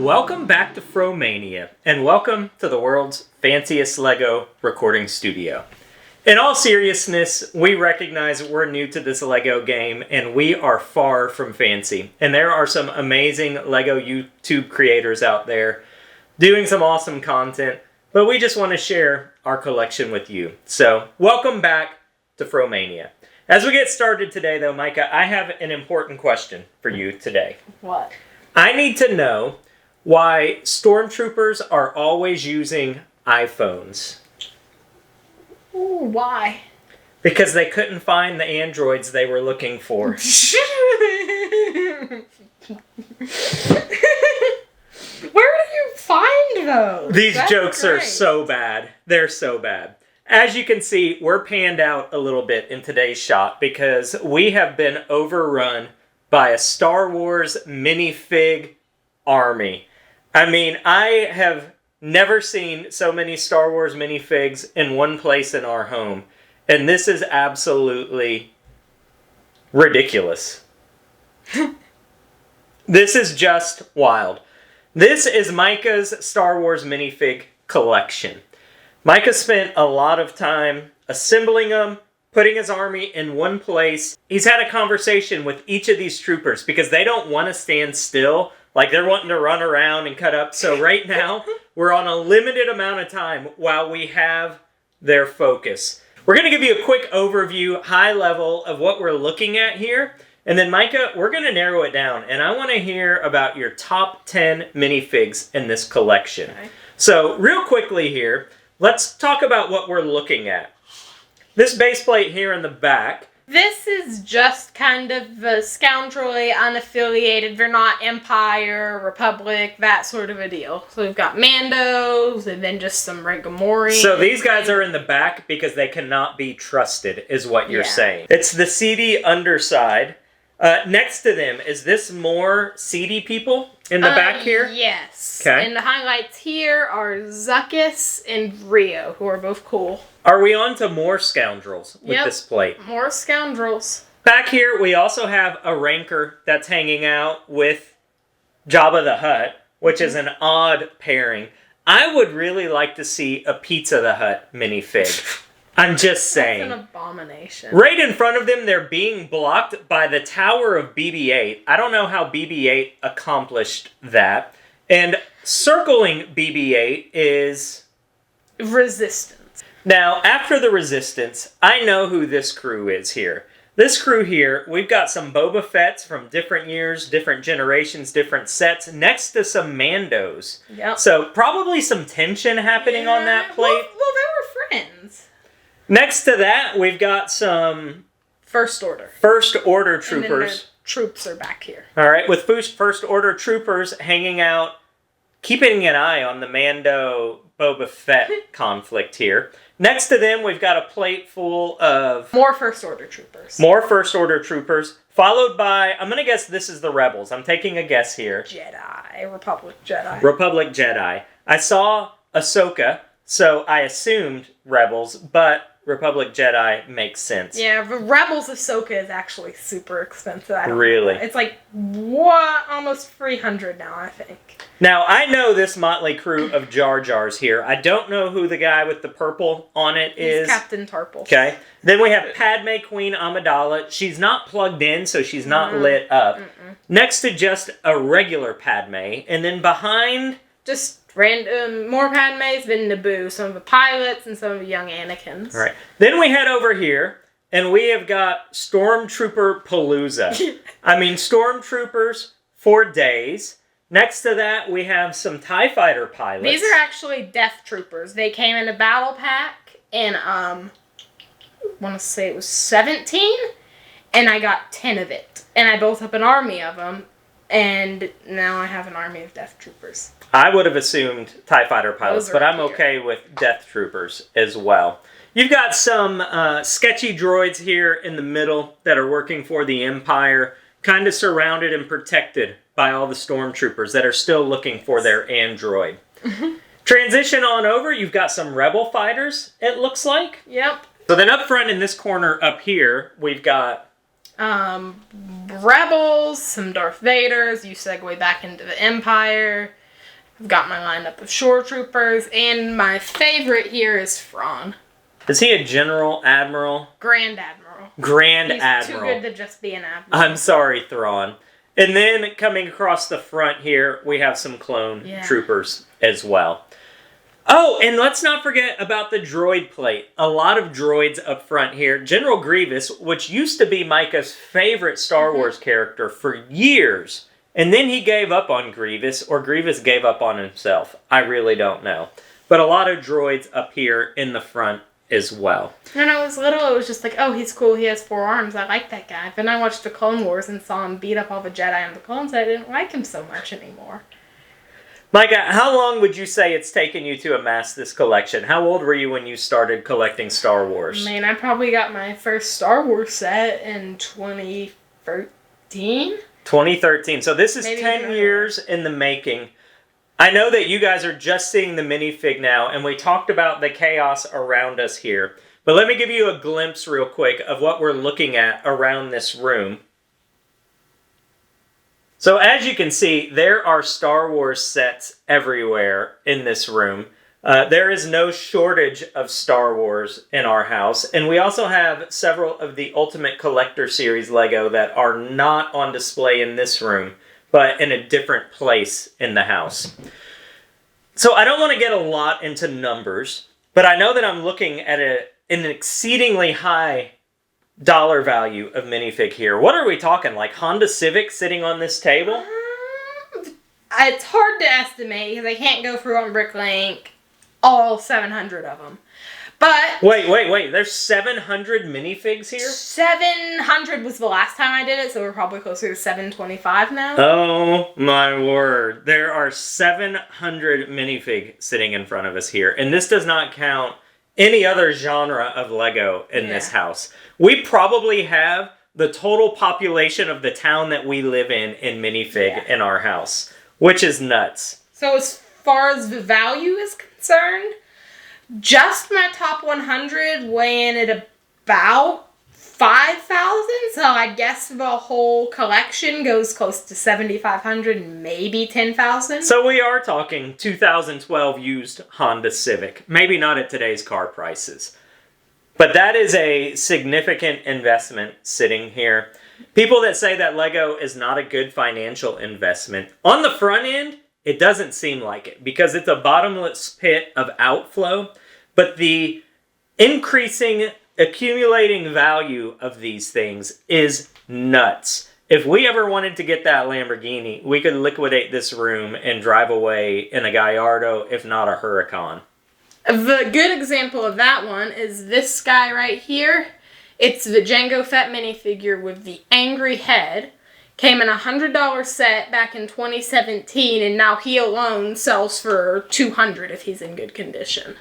welcome back to Fromania, and welcome to the world's fanciest LEGO recording studio. In all seriousness, we recognize we're new to this LEGO game, and we are far from fancy. And there are some amazing LEGO YouTube creators out there doing some awesome content, but we just want to share our collection with you. So, welcome back to Fromania. As we get started today, though, Micah, I have an important question for you today. What? I need to know why stormtroopers are always using iPhones. Ooh, why? Because they couldn't find the androids they were looking for. Where do you find those? These jokes are so bad. They're so bad. As you can see, we're panned out a little bit in today's shot because we have been overrun by a Star Wars minifig army. I mean, I have never seen so many Star Wars minifigs in one place in our home. And this is absolutely ridiculous. This is just wild. This is Micah's Star Wars minifig collection. Micah spent a lot of time assembling them, putting his army in one place. He's had a conversation with each of these troopers because they don't want to stand still. Like, they're wanting to run around and cut up. So right now, we're on a limited amount of time while we have their focus. We're going to give you a quick overview, high level, of what we're looking at here. And then, Micah, we're going to narrow it down. And I want to hear about your top 10 minifigs in this collection. Okay. So, real quickly here, let's talk about what we're looking at. This base plate here in the back. This is just kind of scoundrelly, unaffiliated. They're not Empire, Republic, that sort of a deal. So we've got Mandos, and then just some Rigamori. So these guys are in the back because they cannot be trusted, is what you're saying. It's the seedy underside. Next to them, is this more seedy people in the back here? Yes. Okay. And the highlights here are Zuckuss and Rio, who are both cool. Are we on to more scoundrels with this plate? More scoundrels. Back here, we also have a Rancor that's hanging out with Jabba the Hutt, which is an odd pairing. I would really like to see a Pizza the Hutt minifig. I'm just saying. That's an abomination. Right in front of them, they're being blocked by the tower of BB-8. I don't know how BB-8 accomplished that. And circling BB-8 is Resistance. Now, after the Resistance, I know who this crew is here. This crew here, we've got some Boba Fetts from different years, different generations, different sets, next to some Mandos. Yep. So, probably some tension happening on that plate. Well, they were friends. Next to that, we've got some First Order. First Order troopers. And then the troops are back here. All right, with First Order troopers hanging out, keeping an eye on the Mando Boba Fett conflict here. Next to them, we've got a plate full of more First Order troopers. More First Order troopers, followed by, I'm going to guess this is the Rebels. I'm taking a guess here. Jedi. Republic Jedi. Republic Jedi. I saw Ahsoka, so I assumed Rebels, but Republic Jedi makes sense. Yeah, the Rebels Ahsoka is actually super expensive. Really? It's like, what? Almost 300 now, I think. Now, I know this motley crew of Jar Jars here. I don't know who the guy with the purple on it is. He's Captain Tarple. Okay. Then we have Padme Queen Amidala. She's not plugged in, so she's not lit up. Next to just a regular Padme. And then behind, just random, more Padmes than Naboo. Some of the pilots and some of the young Anakins. All right. Then we head over here, and we have got Stormtrooper Palooza. I mean, Stormtroopers for days. Next to that, we have some TIE Fighter pilots. These are actually Death Troopers. They came in a battle pack, and I want to say it was 17, and I got 10 of it. And I built up an army of them, and now I have an army of Death Troopers. I would have assumed TIE Fighter pilots, but I'm okay with Death Troopers as well. You've got some sketchy droids here in the middle that are working for the Empire, kind of surrounded and protected by all the stormtroopers that are still looking for their android. Transition on over, you've got some Rebel fighters, it looks like. Yep. So then up front in this corner up here, we've got Rebels, some Darth Vaders, you segue back into the Empire. I've got my lineup of shore troopers, and my favorite here is Thrawn. Is he a General Admiral? Grand Admiral. Grand He's Admiral. too good to just be an admiral. I'm sorry, Thrawn. And then coming across the front here, we have some clone troopers as well. Oh, and let's not forget about the droid plate. A lot of droids up front here. General Grievous, which used to be Micah's favorite Star Wars character for years. And then he gave up on Grievous, or Grievous gave up on himself. I really don't know. But a lot of droids up here in the front as well. When I was little, it was just like, oh, he's cool, he has 4 arms, I like that guy. Then I watched the Clone Wars and saw him beat up all the Jedi and the clones, I didn't like him so much anymore. Micah, how long would you say it's taken you to amass this collection? How old were you when you started collecting Star Wars? I mean, I probably got my first Star Wars set in 2013. 2013. So this is Maybe 10 years in the making. I know that you guys are just seeing the minifig now, and we talked about the chaos around us here. But let me give you a glimpse real quick of what we're looking at around this room. So as you can see, there are Star Wars sets everywhere in this room. There is no shortage of Star Wars in our house. And we also have several of the Ultimate Collector Series Lego that are not on display in this room, but in a different place in the house. So I don't want to get a lot into numbers, but I know that I'm looking at an exceedingly high dollar value of minifig here. What are we talking? Like Honda Civic sitting on this table? It's hard to estimate because I can't go through on Bricklink all 700 of them. But wait. There's 700 minifigs here? 700 was the last time I did it, so we're probably closer to 725 now. Oh my word. There are 700 minifig sitting in front of us here. And this does not count any other genre of Lego in this house. We probably have the total population of the town that we live in minifig in our house, which is nuts. So as far as the value is concerned, just my top 100 weigh in at about 5,000, so I guess the whole collection goes close to 7,500, maybe 10,000. So we are talking 2012 used Honda Civic. Maybe not at today's car prices. But that is a significant investment sitting here. People that say that Lego is not a good financial investment, on the front end, it doesn't seem like it because it's a bottomless pit of outflow. But the increasing, accumulating value of these things is nuts. If we ever wanted to get that Lamborghini, we could liquidate this room and drive away in a Gallardo, if not a Huracan. The good example of that one is this guy right here. It's the Jango Fett minifigure with the angry head. Came in a $100 set back in 2017, and now he alone sells for $200 if he's in good condition.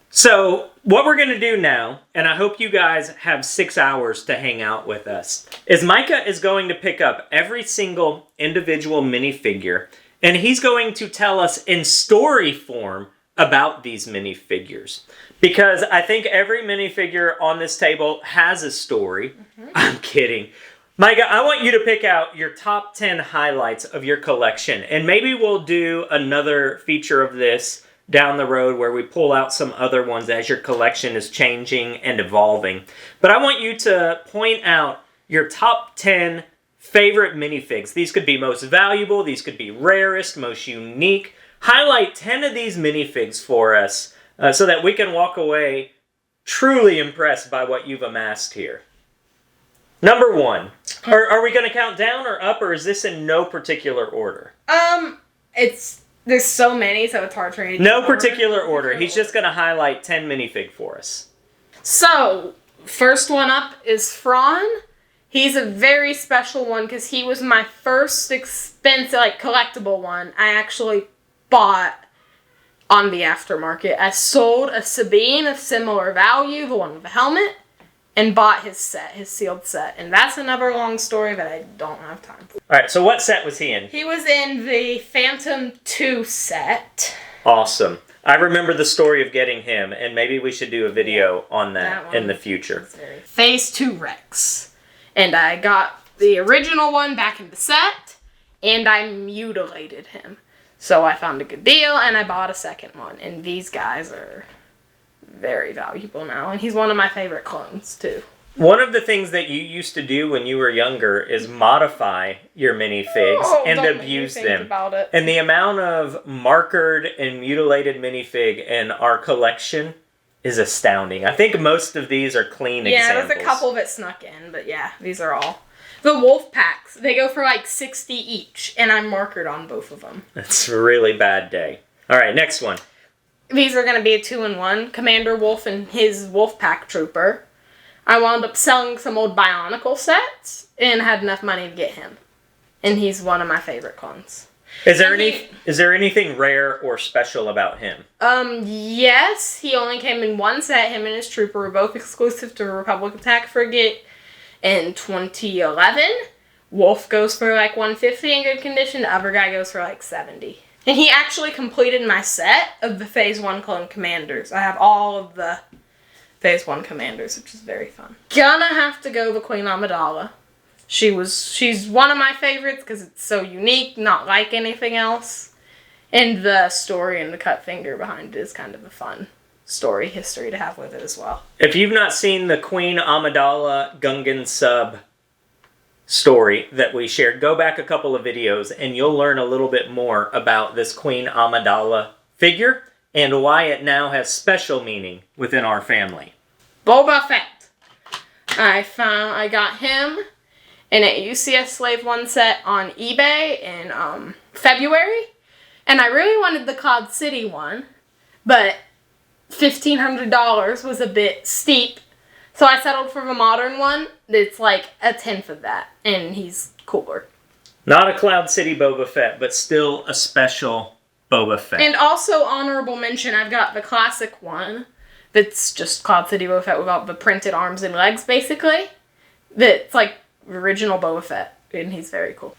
So what we're going to do now, and I hope you guys have 6 hours to hang out with us, is Micah is going to pick up every single individual minifigure, and he's going to tell us in story form about these minifigures. Because I think every minifigure on this table has a story. I'm kidding. Micah, I want you to pick out your top 10 highlights of your collection, and maybe we'll do another feature of this down the road where we pull out some other ones as your collection is changing and evolving. But I want you to point out your top 10 favorite minifigs. These could be most valuable, these could be rarest, most unique. Highlight 10 of these minifigs for us so that we can walk away truly impressed by what you've amassed here. Number 1. Are we going to count down or up, or is this in no particular order? There's so many, so it's hard for me to No particular order. He's just going to highlight 10 minifig for us. So, first one up is Thrawn. He's a very special one because he was my first expensive, collectible one I actually bought on the aftermarket. I sold a Sabine of similar value, the one with the helmet, and bought his set, his sealed set. And that's another long story that I don't have time for. Alright, so what set was he in? He was in the Phantom 2 set. Awesome. I remember the story of getting him, and maybe we should do a video on that in the future. Phase 2 Rex. And I got the original one back in the set, and I mutilated him. So I found a good deal, and I bought a second one. And these guys are very valuable now. And he's one of my favorite clones, too. One of the things that you used to do when you were younger is modify your minifigs and abuse them. About it. And the amount of markered and mutilated minifig in our collection is astounding. I think most of these are clean examples. Yeah, there's a couple that snuck in, but yeah, these are all. The Wolffe packs, they go for like 60 each, and I'm markered on both of them. That's a really bad day. All right, next one. These are going to be a 2-in-1. Commander Wolffe and his Wolffe pack trooper. I wound up selling some old Bionicle sets and had enough money to get him. And he's one of my favorite clones. Is there anything rare or special about him? Yes. He only came in one set. Him and his trooper were both exclusive to Republic Attack Frigate in 2011. Wolffe goes for like 150 in good condition. The other guy goes for like 70. And he actually completed my set of the Phase 1 clone commanders. I have all of the Phase 1 commanders, which is very fun. Gonna have to go the Queen Amidala. She's one of my favorites because it's so unique, not like anything else. And the story and the cut finger behind it is kind of a fun story history to have with it as well. If you've not seen the Queen Amidala Gungan sub story that we shared, go back a couple of videos and you'll learn a little bit more about this Queen Amidala figure and why it now has special meaning within our family. Boba Fett. I got him in a UCS Slave 1 set on eBay in February. And I really wanted the Cloud City one, but $1,500 was a bit steep. So I settled for the modern one that's like a tenth of that, and he's cooler. Not a Cloud City Boba Fett, but still a special Boba Fett. And also honorable mention, I've got the classic one that's just Cloud City Boba Fett without the printed arms and legs, basically. That's like original Boba Fett, and he's very cool.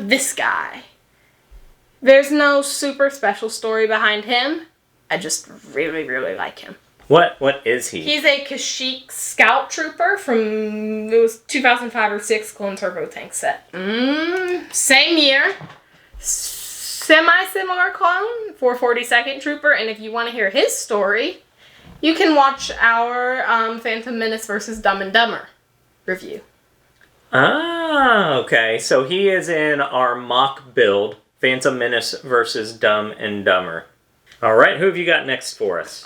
This guy. There's no super special story behind him. I just really, really like him. What is he? He's a Kashyyyk scout trooper from, it was 2005 or 6 Clone Turbo Tank set. Same year. Semi-similar clone, 442nd Trooper, and if you want to hear his story, you can watch our Phantom Menace versus Dumb and Dumber review. Ah, okay. So he is in our mock build, Phantom Menace versus Dumb and Dumber. All right, who have you got next for us?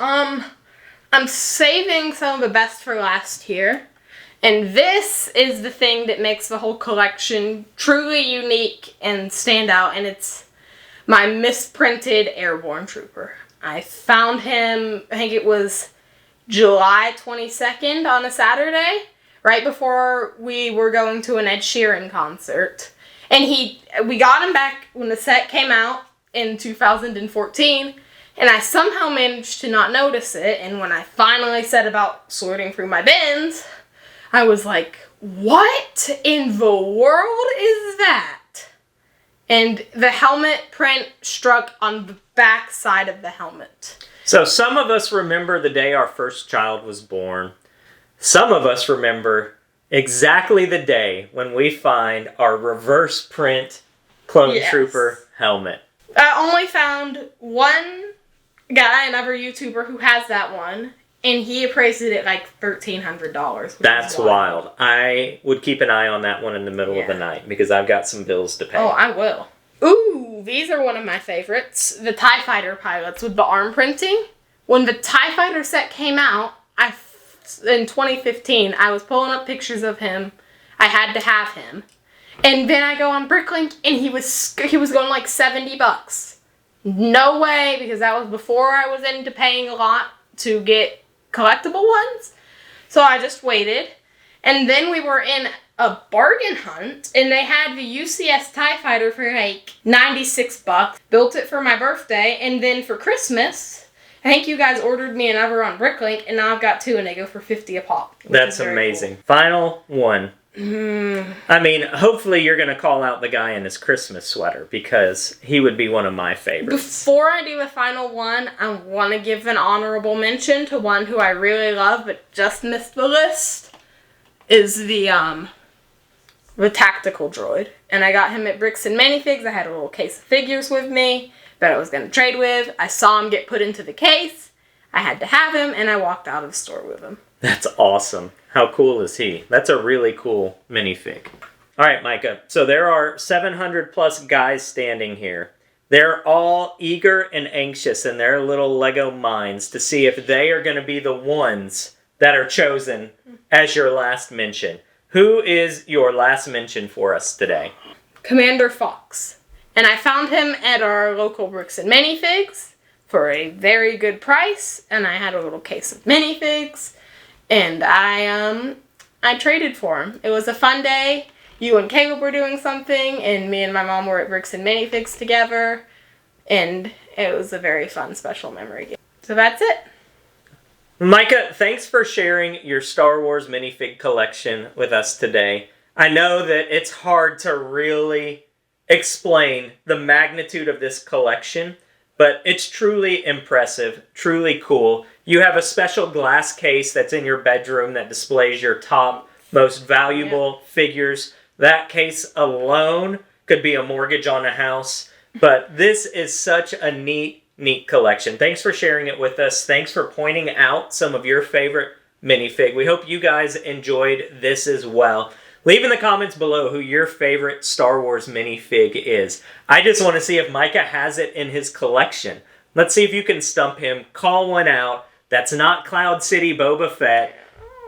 I'm saving some of the best for last here. And this is the thing that makes the whole collection truly unique and stand out. And it's my misprinted Airborne Trooper. I found him, I think it was July 22nd on a Saturday, right before we were going to an Ed Sheeran concert. And we got him back when the set came out in 2014. And I somehow managed to not notice it, and when I finally set about sorting through my bins, I was like, what in the world is that? And the helmet print struck on the back side of the helmet. So some of us remember the day our first child was born. Some of us remember exactly the day when we find our reverse print Clone Trooper helmet. I only found one guy, another YouTuber who has that one, and he appraised it at like $1,300. That's wild. I would keep an eye on that one in the middle of the night because I've got some bills to pay. Oh, I will. Ooh, these are one of my favorites. The TIE Fighter pilots with the arm printing. When the TIE Fighter set came out, in 2015, I was pulling up pictures of him. I had to have him. And then I go on Bricklink, and he was going like $70. No way, because that was before I was into paying a lot to get collectible ones. So I just waited. And then we were in a bargain hunt, and they had the UCS TIE Fighter for like $96. Built it for my birthday, and then for Christmas, I think you guys ordered me another on Bricklink, and now I've got 2, and they go for $50 a pop. That's amazing. Cool. Final one. I mean, hopefully you're going to call out the guy in his Christmas sweater because he would be one of my favorites. Before I do the final one, I want to give an honorable mention to one who I really love but just missed the list. Is the the Tactical Droid. And I got him at Bricks and Minifigs. I had a little case of figures with me that I was going to trade with. I saw him get put into the case. I had to have him, and I walked out of the store with him. That's awesome. How cool is he? That's a really cool minifig. All right, Micah. So there are 700 plus guys standing here. They're all eager and anxious in their little Lego minds to see if they are going to be the ones that are chosen as your last mention. Who is your last mention for us today? Commander Fox. And I found him at our local Bricks and Minifigs for a very good price. And I had a little case of minifigs. And I traded for him. It was a fun day. You and Caleb were doing something, and me and my mom were at Bricks and Minifigs together, and it was a very fun, special memory. So that's it. Micah, thanks for sharing your Star Wars minifig collection with us today. I know that it's hard to really explain the magnitude of this collection, but it's truly impressive, truly cool. You have a special glass case that's in your bedroom that displays your top most valuable figures. That case alone could be a mortgage on a house. But this is such a neat collection. Thanks for sharing it with us. Thanks for pointing out some of your favorite minifig. We hope you guys enjoyed this as well. Leave in the comments below who your favorite Star Wars minifig is. I just want to see if Micah has it in his collection. Let's see if you can stump him. Call one out. That's not Cloud City Boba Fett.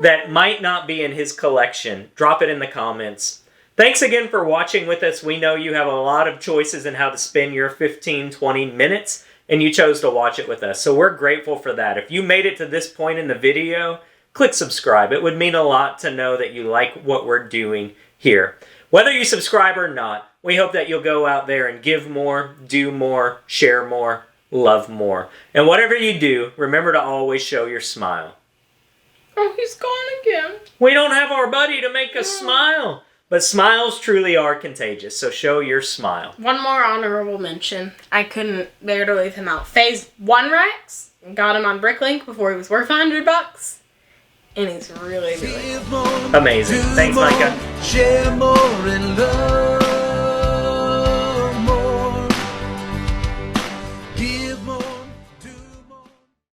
That might not be in his collection. Drop it in the comments. Thanks again for watching with us. We know you have a lot of choices in how to spend your 15-20 minutes, and you chose to watch it with us. So we're grateful for that. If you made it to this point in the video, click subscribe. It would mean a lot to know that you like what we're doing here. Whether you subscribe or not, we hope that you'll go out there and give more, do more, share more, love more. And whatever you do, remember to always show your smile. Oh, he's gone again. We don't have our buddy to make us smile. But smiles truly are contagious, so show your smile. One more honorable mention. I couldn't bear to leave him out. Phase 1 Rex. Got him on Bricklink before he was worth $100. And he's really, really amazing. Thanks, Micah. Share more in love.